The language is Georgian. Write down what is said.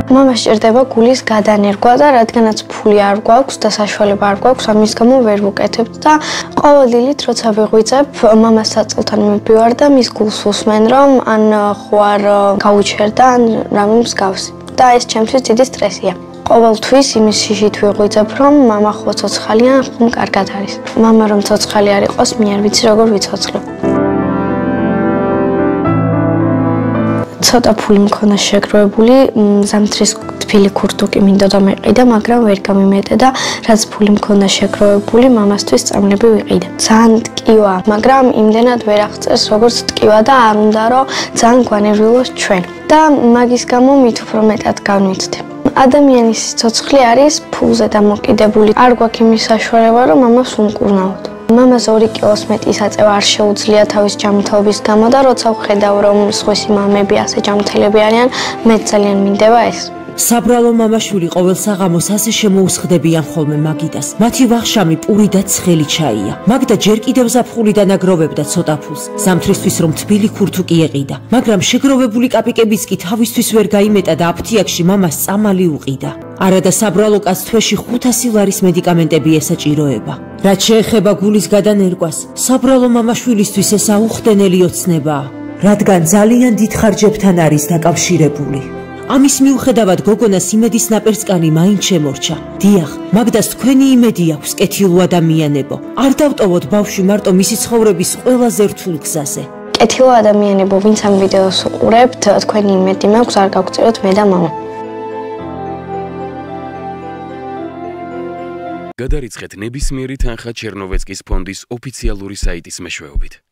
მამას სჭირდება გულის გადანერგვა და რადგანაც ფული არ გვაქვს და საშუალება არ გვაქვს, ამის გამო ვერ ვუკეთებთ და ყოველ დილით როცა ვიღვიძებ, მამას საწოლთან მივდივარ და მის გულს უსმენ, რომ ან ხო არ გაუჩერდა, ან რამე მსგავსი. და ეს ჩემთვის დიდი სტრესია. ყოველთვის იმის შიშით ვიღვიძებ, რომ მამა ხო ცოცხალია, ხომ კარგად არის. მამა რომ ცოცხალი არ იყოს, მე არ ვიცი როგორ ვიცოცხლებ. ცოტა ფული მქონა შეგროვებული, ზამთრის თბილი ქურთუკი მინდოდა მეყიდა, მაგრამ ვერ გამიმეტე და რაც ფული მქონა შეგროვებული, მამასთვის წამლები ვიყიდე. ძალიან ტკივა, მაგრამ იმდენად ვერ აღწერს, როგორც ტკივა და არ უნდა რომ ძალიან გვანერვილოს ჩვენ. და მაგის გამო მით უფრო მეტად განვიცდი. ადამიანის სიცოცხლე არის ფულზე დამოკიდებული. არ გვაქვს იმის საშუალება, რომ მამას უმკურნალოთ. მამას 2 კილოს მეტი საწევა არ შეუძლია თავის ჯანმრთელობის გამო და როცა ვხედავ, რომ სხვისი მამები ასე ჯანმრთელები არიან, მე ძალიან მინდება ეს. საბრალო მამაშვილი ყოველ საღამოს ასე შემოუსხდებიან ხოლმე მაგიდას. მათი ვახშამი პური და ცხელი ჩაია. მაგდა ჯერ კიდევ ზაფხულიდან აგროვებდა ცოტა ფულს, ზამთრისთვის რომ თბილი ქურთუკი ეყიდა. მაგრამ შეგროვებული კაპიკებიც კი თავისთვის ვერ გაიმეტა და აფთიაქში მამას წამალი უყიდა. არადა საბრალო კაცს თვეში 500 ლარის მედიკამენტები ესაჭიროება. რაც შეეხება გულის გადანერგვას, საბრალო მამაშვილისთვის ეს აუხდენელი ოცნებაა, რადგან ძალიან დიდ ხარჯებთან არის დაკავშირებული. ამის მიუხედავად გოგონას იმედის ნაპერწკალი მაინც შემორჩა. დიახ, მაგდას თქვენი იმედი აქვს, კეთილო ადამიანებო. არ დავტოვოთ ბავშვი მარტო მისი ცხოვრების ყველაზე რთულ გზაზე. კეთილო ადამიანებო, ვინც ამ ვიდეოს უყურებთ, თქვენი იმედი მაქვს, არ გავგწევთ მე და მამა. გადარიცხეთ ნებისმიერი თანხა ჩერნოვეცკის ფონდის ოფიციალური საიტის მეშვეობით.